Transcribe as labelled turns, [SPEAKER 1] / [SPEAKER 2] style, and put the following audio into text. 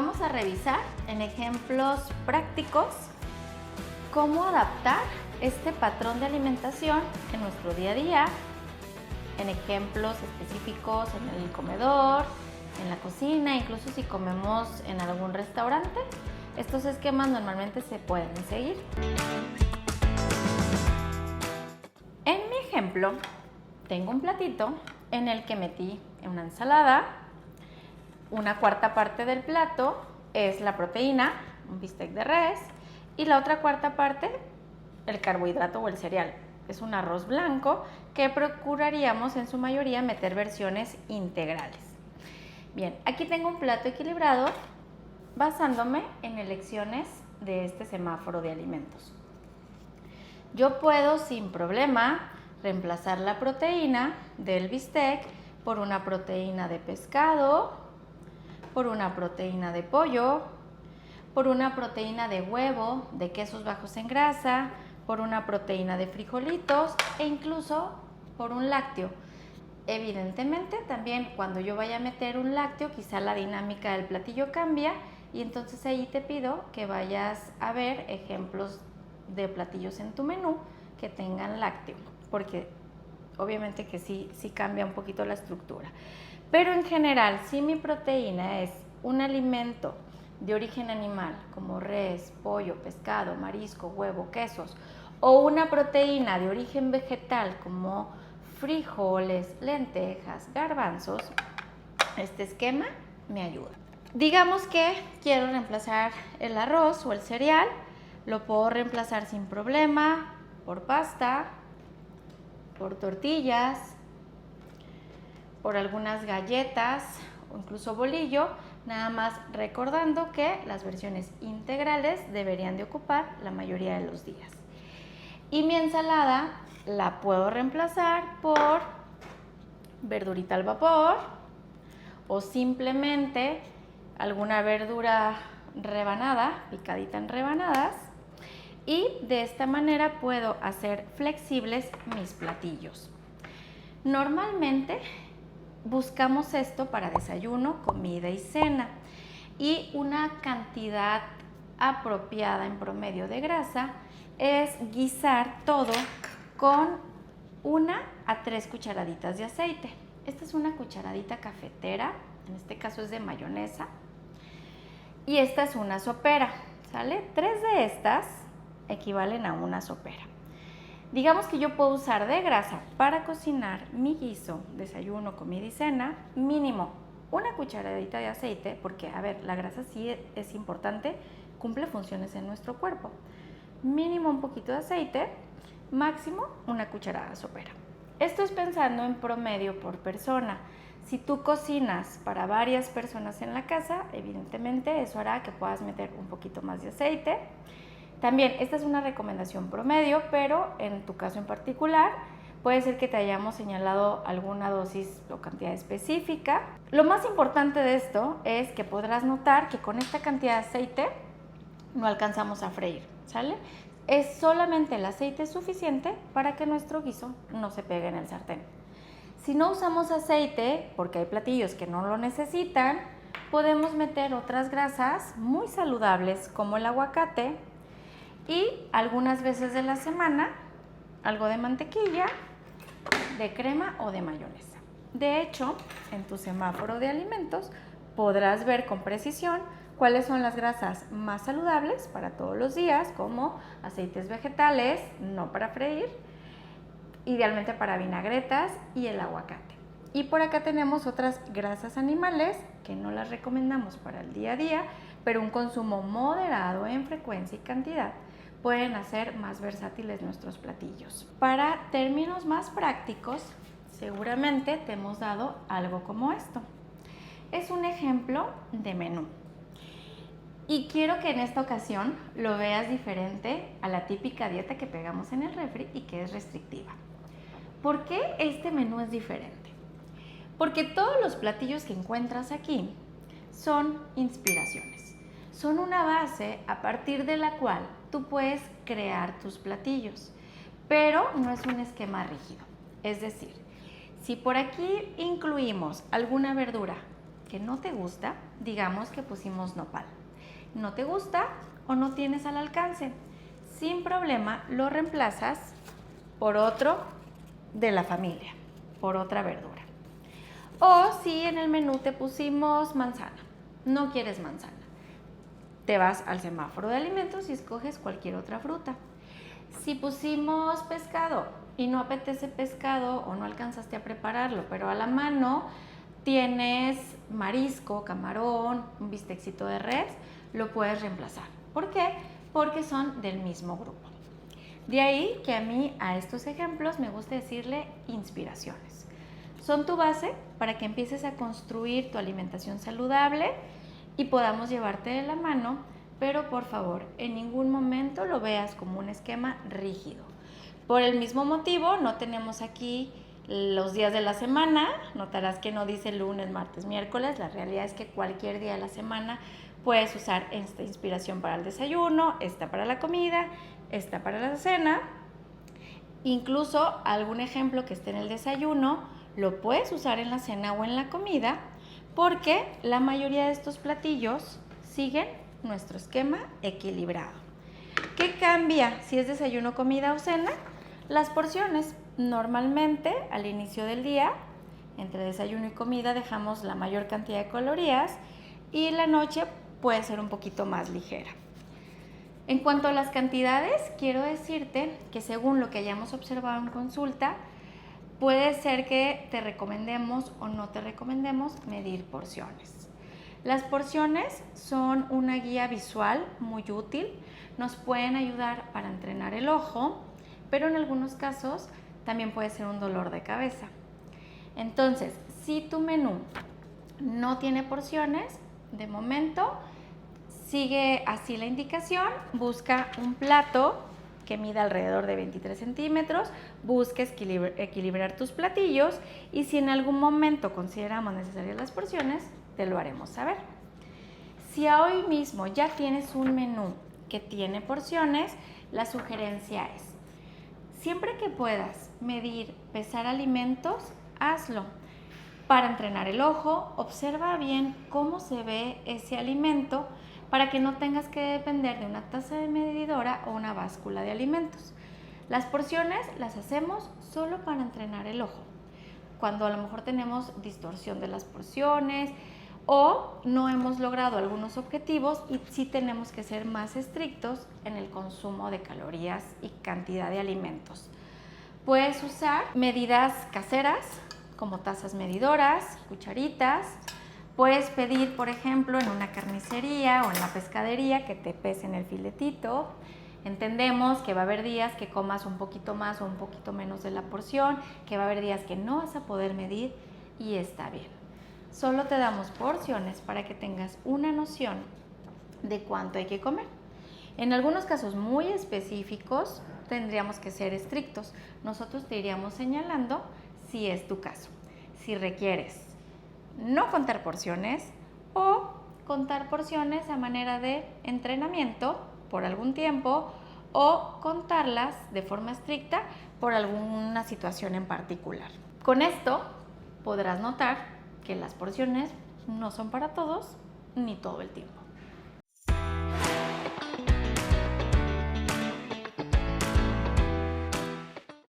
[SPEAKER 1] Vamos a revisar en ejemplos prácticos cómo adaptar este patrón de alimentación en nuestro día a día, en ejemplos específicos en el comedor, en la cocina, incluso si comemos en algún restaurante. Estos esquemas normalmente se pueden seguir. En mi ejemplo, tengo un platito en el que metí una ensalada. Una cuarta parte del plato es la proteína, un bistec de res, y la otra cuarta parte, el carbohidrato o el cereal. Es un arroz blanco que procuraríamos en su mayoría meter versiones integrales. Bien, aquí tengo un plato equilibrado basándome en elecciones de este semáforo de alimentos. Yo puedo sin problema reemplazar la proteína del bistec por una proteína de pescado, por una proteína de pollo, por una proteína de huevo, de quesos bajos en grasa, por una proteína de frijolitos e incluso por un lácteo. Evidentemente, también cuando yo vaya a meter un lácteo, quizá la dinámica del platillo cambia y entonces ahí te pido que vayas a ver ejemplos de platillos en tu menú que tengan lácteo, porque obviamente que sí cambia un poquito la estructura. Pero en general, si mi proteína es un alimento de origen animal, como res, pollo, pescado, marisco, huevo, quesos, o una proteína de origen vegetal, como frijoles, lentejas, garbanzos, este esquema me ayuda. Digamos que quiero reemplazar el arroz o el cereal, lo puedo reemplazar sin problema por pasta, por tortillas, por algunas galletas o incluso bolillo, nada más recordando que las versiones integrales deberían de ocupar la mayoría de los días. Y mi ensalada la puedo reemplazar por verdurita al vapor o simplemente alguna verdura rebanada, picadita en rebanadas, y de esta manera puedo hacer flexibles mis platillos. Normalmente buscamos esto para desayuno, comida y cena, y una cantidad apropiada en promedio de grasa es guisar todo con 1 a 3 cucharaditas de aceite. Esta es una cucharadita cafetera, en este caso es de mayonesa, y esta es una sopera, ¿sale? 3 de estas equivalen a una sopera. Digamos que yo puedo usar de grasa para cocinar mi guiso, desayuno, comida y cena, mínimo 1 cucharadita de aceite, porque, a ver, la grasa sí es importante, cumple funciones en nuestro cuerpo. Mínimo un poquito de aceite, máximo 1 cucharada sopera. Esto es pensando en promedio por persona. Si tú cocinas para varias personas en la casa, evidentemente eso hará que puedas meter un poquito más de aceite. También, esta es una recomendación promedio, pero en tu caso en particular, puede ser que te hayamos señalado alguna dosis o cantidad específica. Lo más importante de esto es que podrás notar que con esta cantidad de aceite no alcanzamos a freír, ¿sale? Es solamente el aceite suficiente para que nuestro guiso no se pegue en el sartén. Si no usamos aceite, porque hay platillos que no lo necesitan, podemos meter otras grasas muy saludables como el aguacate, y algunas veces de la semana algo de mantequilla, de crema o de mayonesa. De hecho, en tu semáforo de alimentos podrás ver con precisión cuáles son las grasas más saludables para todos los días, como aceites vegetales, no para freír, idealmente para vinagretas y el aguacate. Y por acá tenemos otras grasas animales que no las recomendamos para el día a día, pero un consumo moderado en frecuencia y cantidad pueden hacer más versátiles nuestros platillos. Para términos más prácticos, seguramente te hemos dado algo como esto. Es un ejemplo de menú. Y quiero que en esta ocasión lo veas diferente a la típica dieta que pegamos en el refri y que es restrictiva. ¿Por qué este menú es diferente? Porque todos los platillos que encuentras aquí son inspiraciones. Son una base a partir de la cual tú puedes crear tus platillos, pero no es un esquema rígido. Es decir, si por aquí incluimos alguna verdura que no te gusta, digamos que pusimos nopal. ¿No te gusta o no tienes al alcance? Sin problema lo reemplazas por otro de la familia, por otra verdura. O si en el menú te pusimos manzana, no quieres manzana, te vas al semáforo de alimentos y escoges cualquier otra fruta. Si pusimos pescado y no apetece pescado o no alcanzaste a prepararlo, pero a la mano tienes marisco, camarón, un bistecito de res, lo puedes reemplazar. ¿Por qué? Porque son del mismo grupo. De ahí que a mí a estos ejemplos me gusta decirle inspiraciones. Son tu base para que empieces a construir tu alimentación saludable y podamos llevarte de la mano, pero por favor, en ningún momento lo veas como un esquema rígido. Por el mismo motivo, no tenemos aquí los días de la semana. Notarás que no dice lunes, martes, miércoles. La realidad es que cualquier día de la semana puedes usar esta inspiración para el desayuno, esta para la comida, esta para la cena. Incluso algún ejemplo que esté en el desayuno lo puedes usar en la cena o en la comida, porque la mayoría de estos platillos siguen nuestro esquema equilibrado. ¿Qué cambia si es desayuno, comida o cena? Las porciones. Normalmente al inicio del día, entre desayuno y comida, dejamos la mayor cantidad de calorías y la noche puede ser un poquito más ligera. En cuanto a las cantidades, quiero decirte que según lo que hayamos observado en consulta, puede ser que te recomendemos o no te recomendemos medir porciones. Las porciones son una guía visual muy útil, nos pueden ayudar para entrenar el ojo, pero en algunos casos también puede ser un dolor de cabeza. Entonces, si tu menú no tiene porciones, de momento sigue así la indicación, busca un plato que mida alrededor de 23 centímetros, busques equilibrar tus platillos y si en algún momento consideramos necesarias las porciones, te lo haremos saber. Si hoy mismo ya tienes un menú que tiene porciones, la sugerencia es, siempre que puedas medir, pesar alimentos, hazlo. Para entrenar el ojo, observa bien cómo se ve ese alimento para que no tengas que depender de una taza de medidora o una báscula de alimentos. Las porciones las hacemos solo para entrenar el ojo, cuando a lo mejor tenemos distorsión de las porciones o no hemos logrado algunos objetivos y sí tenemos que ser más estrictos en el consumo de calorías y cantidad de alimentos. Puedes usar medidas caseras como tazas medidoras, cucharitas. Puedes pedir, por ejemplo, en una carnicería o en la pescadería que te pesen el filetito. Entendemos que va a haber días que comas un poquito más o un poquito menos de la porción, que va a haber días que no vas a poder medir y está bien. Solo te damos porciones para que tengas una noción de cuánto hay que comer. En algunos casos muy específicos tendríamos que ser estrictos. Nosotros te iríamos señalando si es tu caso. Si requieres no contar porciones o contar porciones a manera de entrenamiento por algún tiempo o contarlas de forma estricta por alguna situación en particular. Con esto podrás notar que las porciones no son para todos ni todo el tiempo.